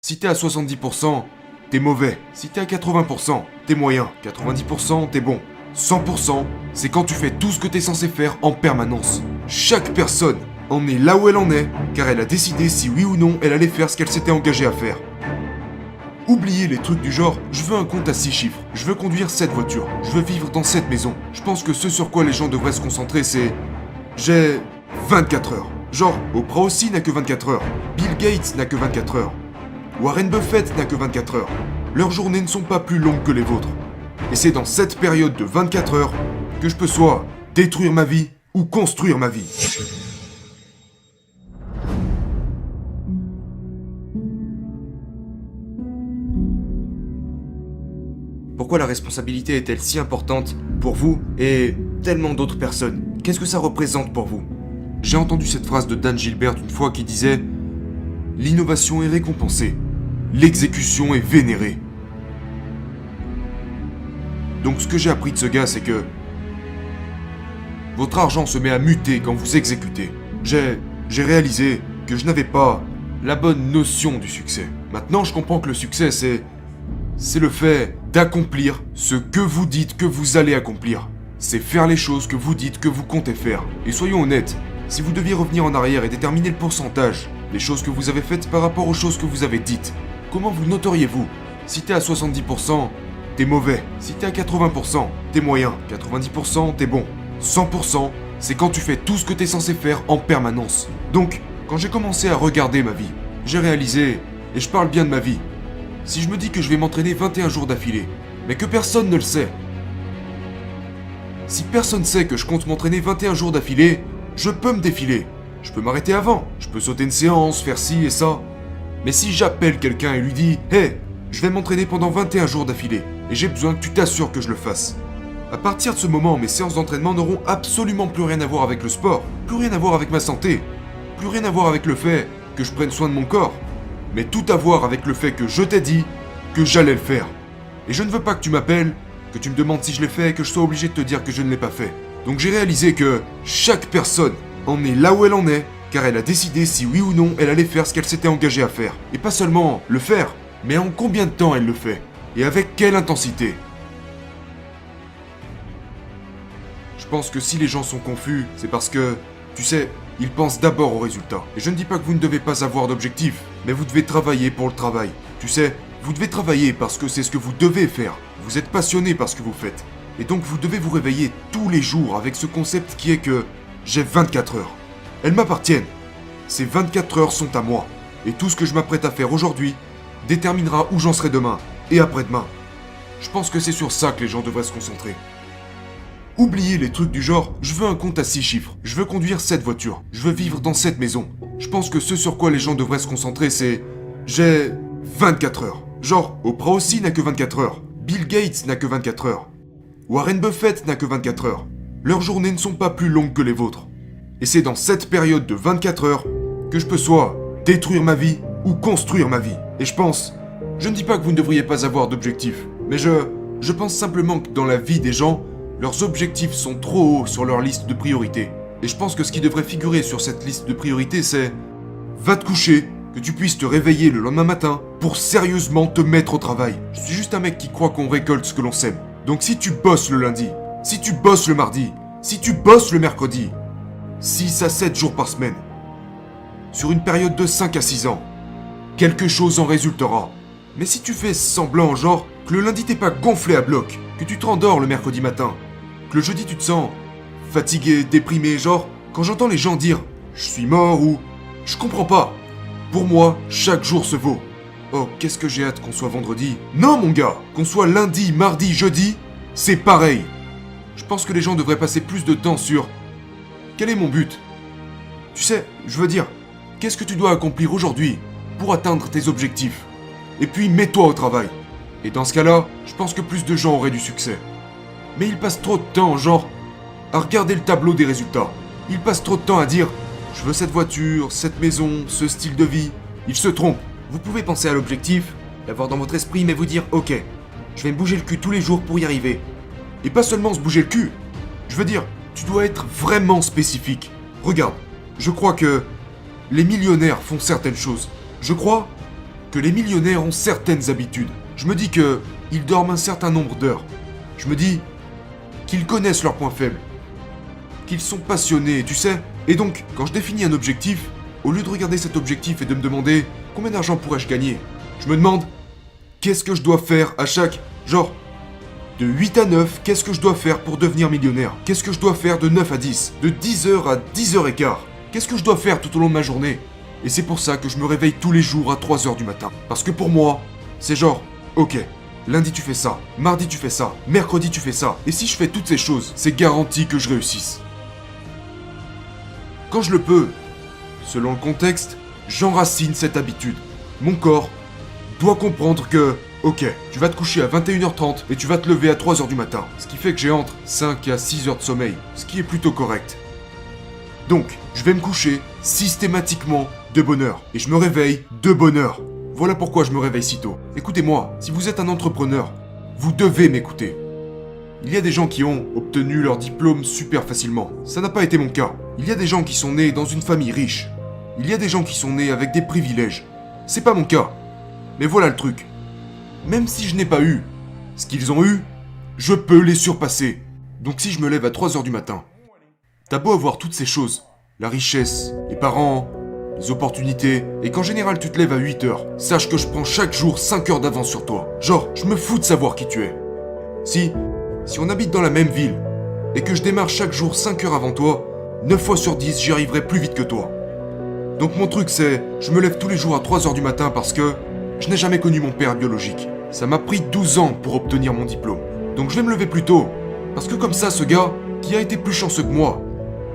Si t'es à 70%, t'es mauvais. Si t'es à 80%, t'es moyen. 90%, t'es bon. 100%, c'est quand tu fais tout ce que t'es censé faire en permanence. Chaque personne en est là où elle en est, car elle a décidé si oui ou non elle allait faire ce qu'elle s'était engagée à faire. Oubliez les trucs du genre, je veux un compte à 6 chiffres, je veux conduire cette voiture, je veux vivre dans cette maison. Je pense que ce sur quoi les gens devraient se concentrer, c'est... J'ai 24 heures. Genre, Oprah aussi n'a que 24 heures. Bill Gates n'a que 24 heures. Warren Buffett n'a que 24 heures. Leurs journées ne sont pas plus longues que les vôtres. Et c'est dans cette période de 24 heures que je peux soit détruire ma vie ou construire ma vie. Pourquoi la responsabilité est-elle si importante pour vous et tellement d'autres personnes? Qu'est-ce que ça représente pour vous? J'ai entendu cette phrase de Dan Gilbert une fois qui disait « L'innovation est récompensée, l'exécution est vénérée ». Donc ce que j'ai appris de ce gars, c'est que votre argent se met à muter quand vous exécutez. J'ai réalisé que je n'avais pas la bonne notion du succès. Maintenant, je comprends que le succès, c'est le fait d'accomplir ce que vous dites que vous allez accomplir. C'est faire les choses que vous dites que vous comptez faire. Et soyons honnêtes, si vous deviez revenir en arrière et déterminer le pourcentage des choses que vous avez faites par rapport aux choses que vous avez dites, comment vous noteriez-vous? Si t'es à 70%, t'es mauvais. Si t'es à 80%, t'es moyen. 90%, t'es bon. 100%, c'est quand tu fais tout ce que t'es censé faire en permanence. Donc, quand j'ai commencé à regarder ma vie, j'ai réalisé, et je parle bien de ma vie, si je me dis que je vais m'entraîner 21 jours d'affilée, mais que personne ne le sait, si personne sait que je compte m'entraîner 21 jours d'affilée, je peux me défiler. Je peux m'arrêter avant, je peux sauter une séance, faire ci et ça. Mais si j'appelle quelqu'un et lui dis « Hey, je vais m'entraîner pendant 21 jours d'affilée, et j'ai besoin que tu t'assures que je le fasse », à partir de ce moment, mes séances d'entraînement n'auront absolument plus rien à voir avec le sport, plus rien à voir avec ma santé, plus rien à voir avec le fait que je prenne soin de mon corps, mais tout à voir avec le fait que je t'ai dit que j'allais le faire. Et je ne veux pas que tu m'appelles, que tu me demandes si je l'ai fait et que je sois obligé de te dire que je ne l'ai pas fait. Donc j'ai réalisé que chaque personne en est là où elle en est, car elle a décidé si oui ou non elle allait faire ce qu'elle s'était engagée à faire. Et pas seulement le faire, mais en combien de temps elle le fait, et avec quelle intensité. Je pense que si les gens sont confus, c'est parce que, tu sais, ils pensent d'abord au résultat. Et je ne dis pas que vous ne devez pas avoir d'objectif, mais vous devez travailler pour le travail. Tu sais, vous devez travailler parce que c'est ce que vous devez faire. Vous êtes passionné par ce que vous faites. Et donc vous devez vous réveiller tous les jours avec ce concept qui est que j'ai 24 heures. Elles m'appartiennent. Ces 24 heures sont à moi. Et tout ce que je m'apprête à faire aujourd'hui déterminera où j'en serai demain et après-demain. Je pense que c'est sur ça que les gens devraient se concentrer. Oubliez les trucs du genre, je veux un compte à 6 chiffres, je veux conduire cette voiture, je veux vivre dans cette maison. Je pense que ce sur quoi les gens devraient se concentrer, c'est... J'ai 24 heures. Genre, Oprah aussi n'a que 24 heures. Bill Gates n'a que 24 heures. Warren Buffett n'a que 24 heures. Leurs journées ne sont pas plus longues que les vôtres. Et c'est dans cette période de 24 heures que je peux soit détruire ma vie ou construire ma vie. Et je ne dis pas que vous ne devriez pas avoir d'objectifs, mais je pense simplement que dans la vie des gens, leurs objectifs sont trop hauts sur leur liste de priorités. Et je pense que ce qui devrait figurer sur cette liste de priorités, c'est... Va te coucher, que tu puisses te réveiller le lendemain matin pour sérieusement te mettre au travail. Je suis juste un mec qui croit qu'on récolte ce que l'on sème. Donc si tu bosses le lundi, si tu bosses le mardi, si tu bosses le mercredi, 6 à 7 jours par semaine, sur une période de 5 à 6 ans, quelque chose en résultera. Mais si tu fais semblant, genre, que le lundi t'es pas gonflé à bloc, que tu te rendors le mercredi matin, que le jeudi tu te sens fatigué, déprimé, genre, quand j'entends les gens dire « je suis mort » ou « je comprends pas », pour moi, chaque jour se vaut. Oh, qu'est-ce que j'ai hâte qu'on soit vendredi. Non mon gars, qu'on soit lundi, mardi, jeudi, c'est pareil. Je pense que les gens devraient passer plus de temps sur « quel est mon but ?» Tu sais, je veux dire, qu'est-ce que tu dois accomplir aujourd'hui pour atteindre tes objectifs? Et puis mets-toi au travail. Et dans ce cas-là, je pense que plus de gens auraient du succès. Mais ils passent trop de temps, genre, à regarder le tableau des résultats. Ils passent trop de temps à dire « je veux cette voiture, cette maison, ce style de vie ». Ils se trompent. Vous pouvez penser à l'objectif, l'avoir dans votre esprit, mais vous dire « ok, je vais me bouger le cul tous les jours pour y arriver ». Et pas seulement se bouger le cul. Je veux dire, tu dois être vraiment spécifique. Regarde, je crois que les millionnaires font certaines choses. Je crois que les millionnaires ont certaines habitudes. Je me dis que ils dorment un certain nombre d'heures. Je me dis qu'ils connaissent leurs points faibles. Qu'ils sont passionnés, tu sais. Et donc, quand je définis un objectif, au lieu de regarder cet objectif et de me demander combien d'argent pourrais-je gagner, je me demande qu'est-ce que je dois faire à chaque... Genre, de 8 à 9, qu'est-ce que je dois faire pour devenir millionnaire? Qu'est-ce que je dois faire de 9 à 10? De 10h à 10h15? Qu'est-ce que je dois faire tout au long de ma journée? Et c'est pour ça que je me réveille tous les jours à 3h du matin. Parce que pour moi, c'est genre, ok, lundi tu fais ça, mardi tu fais ça, mercredi tu fais ça. Et si je fais toutes ces choses, c'est garanti que je réussisse. Quand je le peux, selon le contexte, j'enracine cette habitude. Mon corps doit comprendre que, ok, tu vas te coucher à 21h30 et tu vas te lever à 3h du matin. Ce qui fait que j'ai entre 5 à 6 heures de sommeil, ce qui est plutôt correct. Donc, je vais me coucher systématiquement de bonne heure. Et je me réveille de bonne heure. Voilà pourquoi je me réveille si tôt. Écoutez-moi, si vous êtes un entrepreneur, vous devez m'écouter. Il y a des gens qui ont obtenu leur diplôme super facilement. Ça n'a pas été mon cas. Il y a des gens qui sont nés dans une famille riche. Il y a des gens qui sont nés avec des privilèges. C'est pas mon cas. Mais voilà le truc. Même si je n'ai pas eu ce qu'ils ont eu, je peux les surpasser. Donc si je me lève à 3h du matin, t'as beau avoir toutes ces choses, la richesse, les parents, les opportunités, et qu'en général tu te lèves à 8h, sache que je prends chaque jour 5 heures d'avance sur toi. Genre, je me fous de savoir qui tu es. Si on habite dans la même ville, et que je démarre chaque jour 5 heures avant toi, 9 fois sur 10, j'y arriverai plus vite que toi. Donc mon truc c'est, je me lève tous les jours à 3h du matin parce que je n'ai jamais connu mon père biologique. Ça m'a pris 12 ans pour obtenir mon diplôme. Donc je vais me lever plus tôt, parce que comme ça ce gars, qui a été plus chanceux que moi,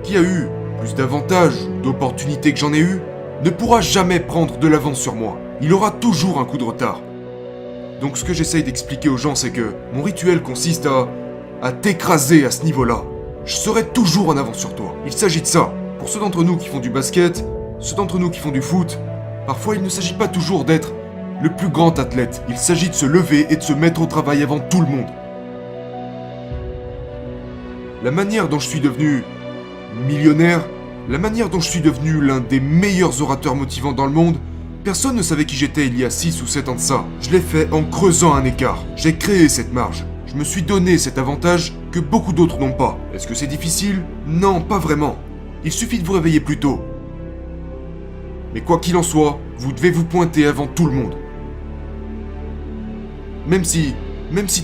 qui a eu plus d'avantages, d'opportunités que j'en ai eu, ne pourra jamais prendre de l'avance sur moi. Il aura toujours un coup de retard. Donc ce que j'essaye d'expliquer aux gens, c'est que mon rituel consiste à t'écraser à ce niveau-là. Je serai toujours en avance sur toi. Il s'agit de ça. Pour ceux d'entre nous qui font du basket, ceux d'entre nous qui font du foot, parfois il ne s'agit pas toujours d'être le plus grand athlète. Il s'agit de se lever et de se mettre au travail avant tout le monde. La manière dont je suis devenu millionnaire, la manière dont je suis devenu l'un des meilleurs orateurs motivants dans le monde, personne ne savait qui j'étais il y a 6 ou 7 ans de ça. Je l'ai fait en creusant un écart. J'ai créé cette marge. Je me suis donné cet avantage que beaucoup d'autres n'ont pas. Est-ce que c'est difficile? Non, pas vraiment. Il suffit de vous réveiller plus tôt. Mais quoi qu'il en soit, vous devez vous pointer avant tout le monde. Même si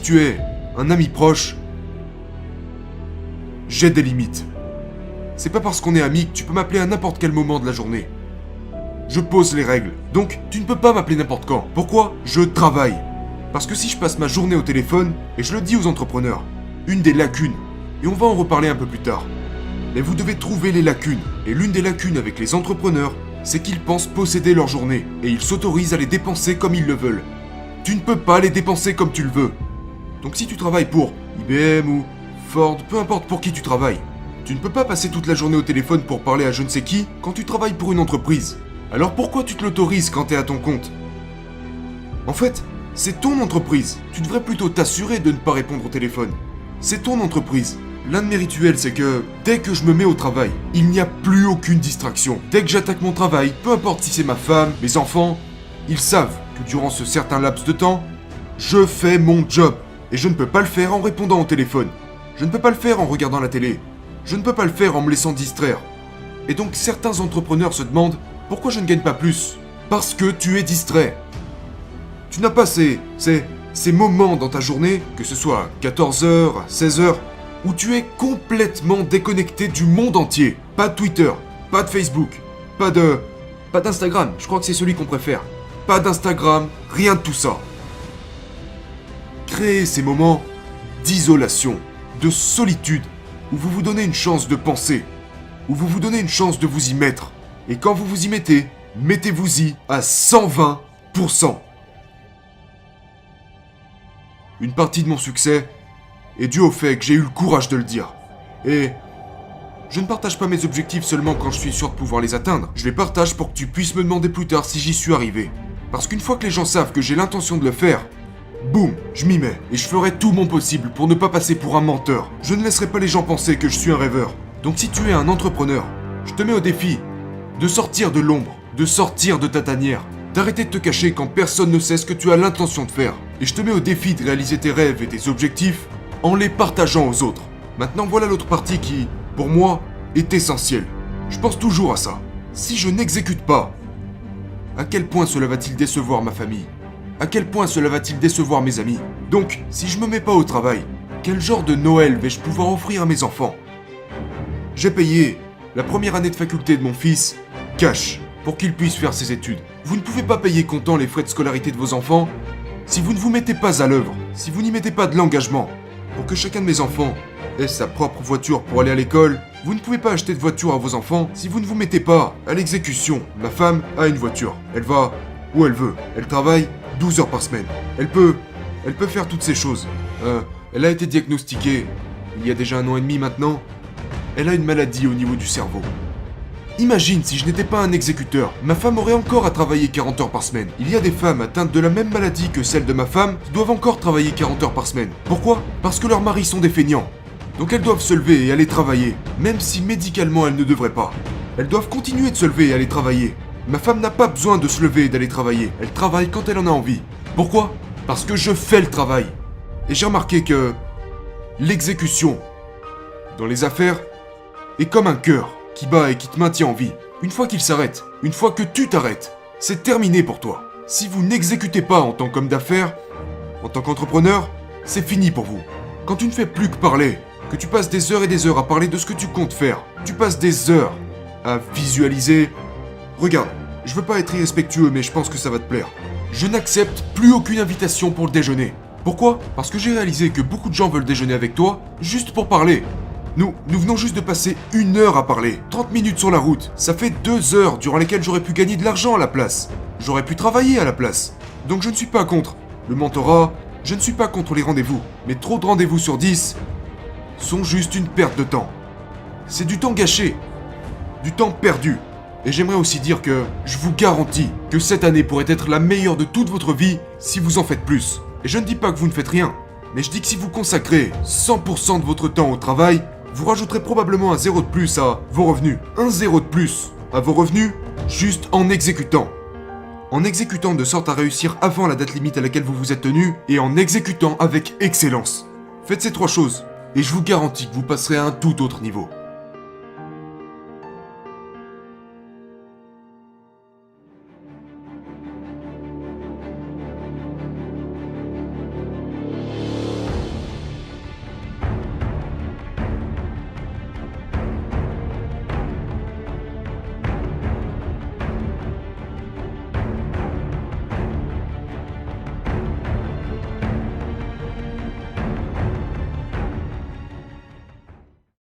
tu es un ami proche, j'ai des limites. C'est pas parce qu'on est amis que tu peux m'appeler à n'importe quel moment de la journée. Je pose les règles, donc tu ne peux pas m'appeler n'importe quand. Pourquoi? Je travaille. Parce que si je passe ma journée au téléphone, et je le dis aux entrepreneurs, une des lacunes, et on va en reparler un peu plus tard, mais vous devez trouver les lacunes. Et l'une des lacunes avec les entrepreneurs, c'est qu'ils pensent posséder leur journée, et ils s'autorisent à les dépenser comme ils le veulent. Tu ne peux pas les dépenser comme tu le veux. Donc si tu travailles pour IBM ou Ford, peu importe pour qui tu travailles, tu ne peux pas passer toute la journée au téléphone pour parler à je ne sais qui quand tu travailles pour une entreprise. Alors pourquoi tu te l'autorises quand t'es à ton compte? En fait, c'est ton entreprise. Tu devrais plutôt t'assurer de ne pas répondre au téléphone. C'est ton entreprise. L'un de mes rituels, c'est que dès que je me mets au travail, il n'y a plus aucune distraction. Dès que j'attaque mon travail, peu importe si c'est ma femme, mes enfants, ils savent que durant ce certain laps de temps, je fais mon job. Et je ne peux pas le faire en répondant au téléphone. Je ne peux pas le faire en regardant la télé. Je ne peux pas le faire en me laissant distraire. Et donc certains entrepreneurs se demandent pourquoi je ne gagne pas plus. Parce que tu es distrait. Tu n'as pas ces moments dans ta journée, que ce soit à 14h, à 16h, où tu es complètement déconnecté du monde entier. Pas de Twitter, pas de Facebook, pas d'Instagram, je crois que c'est celui qu'on préfère. Pas d'Instagram, rien de tout ça. Créez ces moments d'isolation, de solitude, où vous vous donnez une chance de penser, où vous vous donnez une chance de vous y mettre. Et quand vous vous y mettez, mettez-vous-y à 120%. Une partie de mon succès est due au fait que j'ai eu le courage de le dire. Et je ne partage pas mes objectifs seulement quand je suis sûr de pouvoir les atteindre. Je les partage pour que tu puisses me demander plus tard si j'y suis arrivé. Parce qu'une fois que les gens savent que j'ai l'intention de le faire, boum, je m'y mets. Et je ferai tout mon possible pour ne pas passer pour un menteur. Je ne laisserai pas les gens penser que je suis un rêveur. Donc si tu es un entrepreneur, je te mets au défi de sortir de l'ombre, de sortir de ta tanière, d'arrêter de te cacher quand personne ne sait ce que tu as l'intention de faire. Et je te mets au défi de réaliser tes rêves et tes objectifs en les partageant aux autres. Maintenant voilà l'autre partie qui, pour moi, est essentielle. Je pense toujours à ça. Si je n'exécute pas, à quel point cela va-t-il décevoir ma famille? À quel point cela va-t-il décevoir mes amis? Donc, si je me mets pas au travail, quel genre de Noël vais-je pouvoir offrir à mes enfants? J'ai payé la première année de faculté de mon fils cash pour qu'il puisse faire ses études. Vous ne pouvez pas payer comptant les frais de scolarité de vos enfants si vous ne vous mettez pas à l'œuvre, si vous n'y mettez pas de l'engagement. Pour que chacun de mes enfants ait sa propre voiture pour aller à l'école, vous ne pouvez pas acheter de voiture à vos enfants si vous ne vous mettez pas à l'exécution. Ma femme a une voiture. Elle va où elle veut. Elle travaille 12 heures par semaine. Elle peut faire toutes ces choses. Elle a été diagnostiquée il y a déjà 1 an et demi maintenant. Elle a une maladie au niveau du cerveau. Imagine si je n'étais pas un exécuteur, ma femme aurait encore à travailler 40 heures par semaine. Il y a des femmes atteintes de la même maladie que celle de ma femme qui doivent encore travailler 40 heures par semaine. Pourquoi? Parce que leurs maris sont des feignants. Donc elles doivent se lever et aller travailler, même si médicalement elles ne devraient pas. Elles doivent continuer de se lever et aller travailler. Ma femme n'a pas besoin de se lever et d'aller travailler. Elle travaille quand elle en a envie. Pourquoi? Parce que je fais le travail. Et j'ai remarqué que l'exécution dans les affaires est comme un cœur qui bat et qui te maintient en vie. Une fois qu'il s'arrête, une fois que tu t'arrêtes, c'est terminé pour toi. Si vous n'exécutez pas en tant qu'homme d'affaires, en tant qu'entrepreneur, c'est fini pour vous. Quand tu ne fais plus que parler, que tu passes des heures et des heures à parler de ce que tu comptes faire, tu passes des heures à visualiser. Regarde, je veux pas être irrespectueux, mais je pense que ça va te plaire. Je n'accepte plus aucune invitation pour le déjeuner. Pourquoi? Parce que j'ai réalisé que beaucoup de gens veulent déjeuner avec toi juste pour parler. Nous venons juste de passer 1 heure à parler, 30 minutes sur la route. Ça fait 2 heures durant lesquelles j'aurais pu gagner de l'argent à la place. J'aurais pu travailler à la place. Donc je ne suis pas contre le mentorat, je ne suis pas contre les rendez-vous. Mais trop de rendez-vous sur 10 sont juste une perte de temps. C'est du temps gâché, du temps perdu. Et j'aimerais aussi dire que je vous garantis que cette année pourrait être la meilleure de toute votre vie si vous en faites plus. Et je ne dis pas que vous ne faites rien, mais je dis que si vous consacrez 100% de votre temps au travail, vous rajouterez probablement un 0 de plus à vos revenus. Un 0 de plus à vos revenus juste en exécutant. En exécutant de sorte à réussir avant la date limite à laquelle vous vous êtes tenu et en exécutant avec excellence. Faites ces 3 choses et je vous garantis que vous passerez à un tout autre niveau.